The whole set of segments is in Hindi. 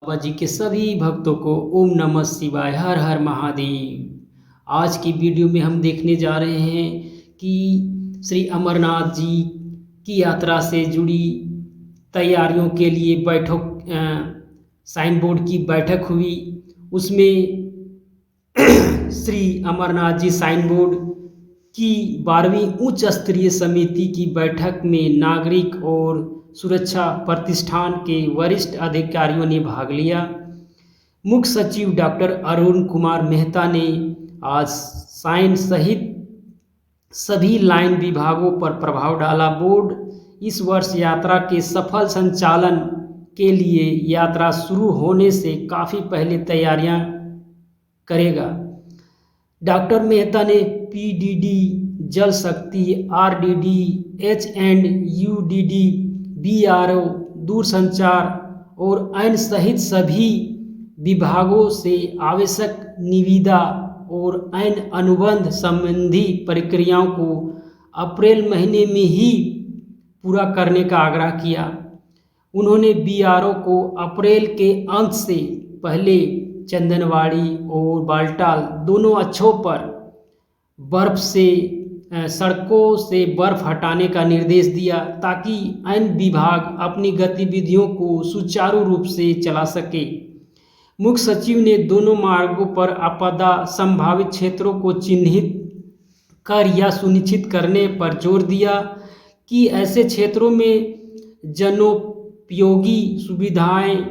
बाबा जी के सभी भक्तों को ओम नमः शिवाय, हर हर महादेव। आज की वीडियो में हम देखने जा रहे हैं कि श्री अमरनाथ जी की यात्रा से जुड़ी तैयारियों के लिए साइन बोर्ड की बैठक हुई। उसमें श्री अमरनाथ जी साइन बोर्ड की 12वीं उच्च स्तरीय समिति की बैठक में नागरिक और सुरक्षा प्रतिष्ठान के वरिष्ठ अधिकारियों ने भाग लिया। मुख्य सचिव डॉक्टर अरुण कुमार मेहता ने आज साइन सहित सभी लाइन विभागों पर प्रभाव डाला। बोर्ड इस वर्ष यात्रा के सफल संचालन के लिए यात्रा शुरू होने से काफ़ी पहले तैयारियां करेगा। डॉक्टर मेहता ने पीडीडी, जल शक्ति, आरडीडी, एचएंड-यूडीडी, बीआरओ, दूरसंचार और अन्य सहित सभी विभागों से आवश्यक निविदा और अन्य अनुबंध संबंधी प्रक्रियाओं को अप्रैल महीने में ही पूरा करने का आग्रह किया। उन्होंने बीआरओ को अप्रैल के अंत से पहले चंदनवाड़ी और बालटाल दोनों अच्छों पर सड़कों से बर्फ हटाने का निर्देश दिया ताकि अन्य विभाग अपनी गतिविधियों को सुचारू रूप से चला सके। मुख्य सचिव ने दोनों मार्गों पर आपदा संभावित क्षेत्रों को चिन्हित कर यह सुनिश्चित करने पर जोर दिया कि ऐसे क्षेत्रों में जनोपयोगी सुविधाएं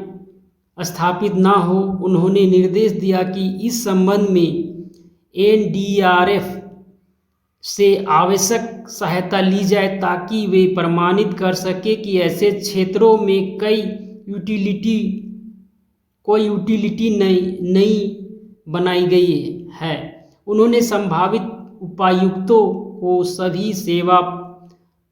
स्थापित न हो। उन्होंने निर्देश दिया कि इस संबंध में एनडीआरएफ से आवश्यक सहायता ली जाए ताकि वे प्रमाणित कर सके कि ऐसे क्षेत्रों में कोई यूटिलिटी नहीं बनाई गई है। उन्होंने संभावित उपायुक्तों को सभी सेवा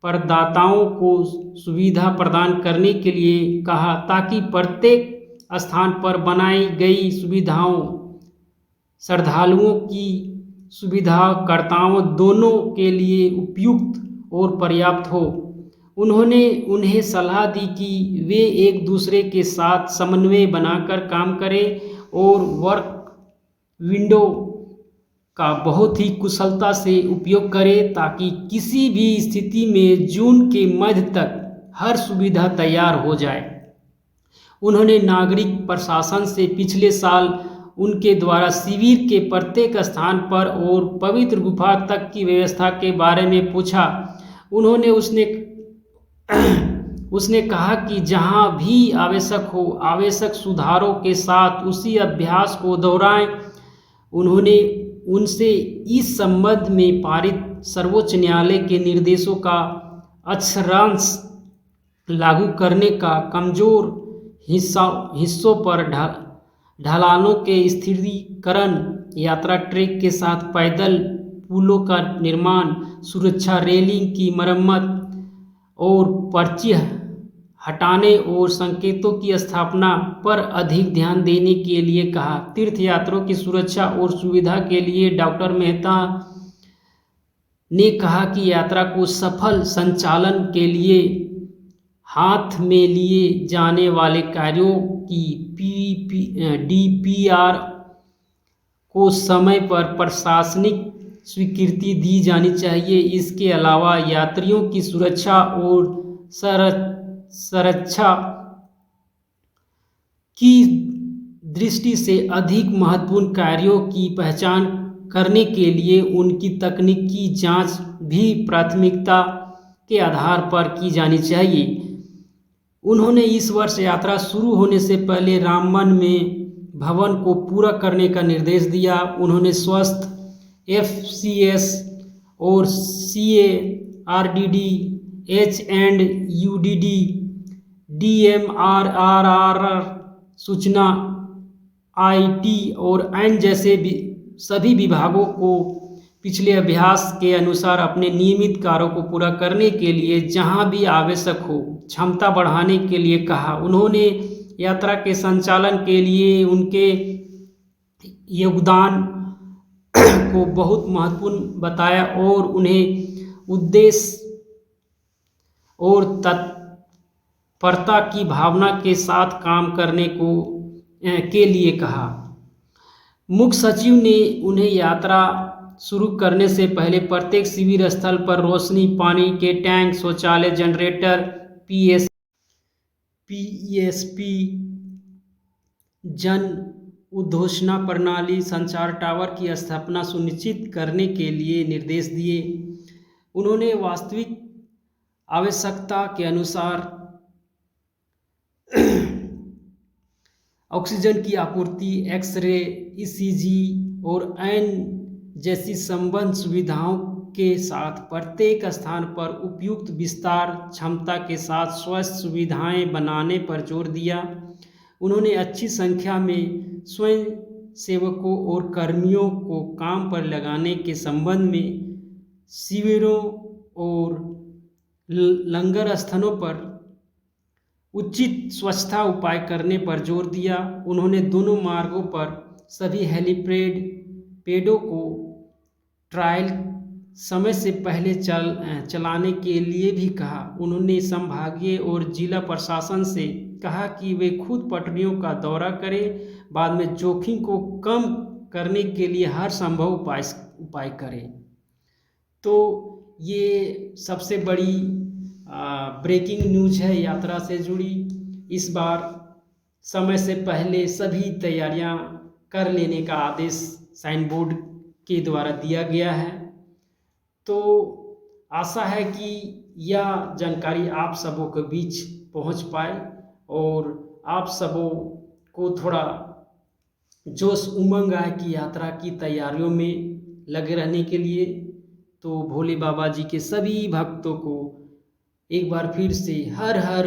प्रदाताओं को सुविधा प्रदान करने के लिए कहा ताकि प्रत्येक स्थान पर बनाई गई सुविधाओं श्रद्धालुओं की सुविधाकर्ताओं दोनों के लिए उपयुक्त और पर्याप्त हो। उन्होंने उन्हें सलाह दी कि वे एक दूसरे के साथ समन्वय बनाकर काम करें और वर्क विंडो का बहुत ही कुशलता से उपयोग करें ताकि किसी भी स्थिति में जून के मध्य तक हर सुविधा तैयार हो जाए। उन्होंने नागरिक प्रशासन से पिछले साल उनके द्वारा शिविर के प्रत्येक स्थान पर और पवित्र गुफा तक की व्यवस्था के बारे में पूछा। उसने कहा कि जहां भी आवश्यक हो आवश्यक सुधारों के साथ उसी अभ्यास को दोहराएं। उन्होंने उनसे इस संबंध में पारित सर्वोच्च न्यायालय के निर्देशों का अक्षरांश लागू करने का कमजोर हिस्सों पर ढलानों के स्थिरीकरण, यात्रा ट्रैक के साथ पैदल पुलों का निर्माण, सुरक्षा रेलिंग की मरम्मत और पर्ची हटाने और संकेतों की स्थापना पर अधिक ध्यान देने के लिए कहा। तीर्थयात्रियों की सुरक्षा और सुविधा के लिए डॉक्टर मेहता ने कहा कि यात्रा को सफल संचालन के लिए हाथ में लिए जाने वाले कार्यों की डीपीआर को समय पर प्रशासनिक स्वीकृति दी जानी चाहिए। इसके अलावा यात्रियों की सुरक्षा और सुरक्षा की दृष्टि से अधिक महत्वपूर्ण कार्यों की पहचान करने के लिए उनकी तकनीकी जांच भी प्राथमिकता के आधार पर की जानी चाहिए। उन्होंने इस वर्ष यात्रा शुरू होने से पहले रामबन में भवन को पूरा करने का निर्देश दिया। उन्होंने स्वास्थ्य, एफसीएस और सीए, आरडीडी, एचएंड-यूडीडी, डीएमआरआर, सूचना, आईटी और अन्य जैसे सभी विभागों को पिछले अभ्यास के अनुसार अपने नियमित कार्यों को पूरा करने के लिए जहां भी आवश्यक हो क्षमता बढ़ाने के लिए कहा। उन्होंने यात्रा के संचालन के लिए उनके योगदान को बहुत महत्वपूर्ण बताया और उन्हें उद्देश्य और तत्परता की भावना के साथ काम करने को के लिए कहा। मुख्य सचिव ने उन्हें यात्रा शुरू करने से पहले प्रत्येक शिविर स्थल पर रोशनी, पानी के टैंक, शौचालय, जनरेटर, पीएसपी, जन उद्घोषणा प्रणाली, संचार टावर की स्थापना सुनिश्चित करने के लिए निर्देश दिए। उन्होंने वास्तविक आवश्यकता के अनुसार ऑक्सीजन की आपूर्ति, एक्स-रे, ईसीजी और एन जैसी संबद्ध सुविधाओं के साथ प्रत्येक स्थान पर उपयुक्त विस्तार क्षमता के साथ स्वास्थ्य सुविधाएं बनाने पर जोर दिया। उन्होंने अच्छी संख्या में स्वयं सेवकों और कर्मियों को काम पर लगाने के संबंध में शिविरों और लंगर स्थानों पर उचित स्वच्छता उपाय करने पर जोर दिया। उन्होंने दोनों मार्गों पर सभी पेडों को ट्रायल समय से पहले चलाने के लिए भी कहा। उन्होंने संभागीय और जिला प्रशासन से कहा कि वे खुद पटरियों का दौरा करें, बाद में जोखिम को कम करने के लिए हर संभव उपाय करें। तो ये सबसे बड़ी ब्रेकिंग न्यूज़ है यात्रा से जुड़ी। इस बार समय से पहले सभी तैयारियां कर लेने का आदेश साइन बोर्ड के द्वारा दिया गया है। तो आशा है कि यह जानकारी आप सबों के बीच पहुंच पाए और आप सबों को थोड़ा जोश उमंग आए कि यात्रा की तैयारियों में लगे रहने के लिए। तो भोले बाबा जी के सभी भक्तों को एक बार फिर से हर हर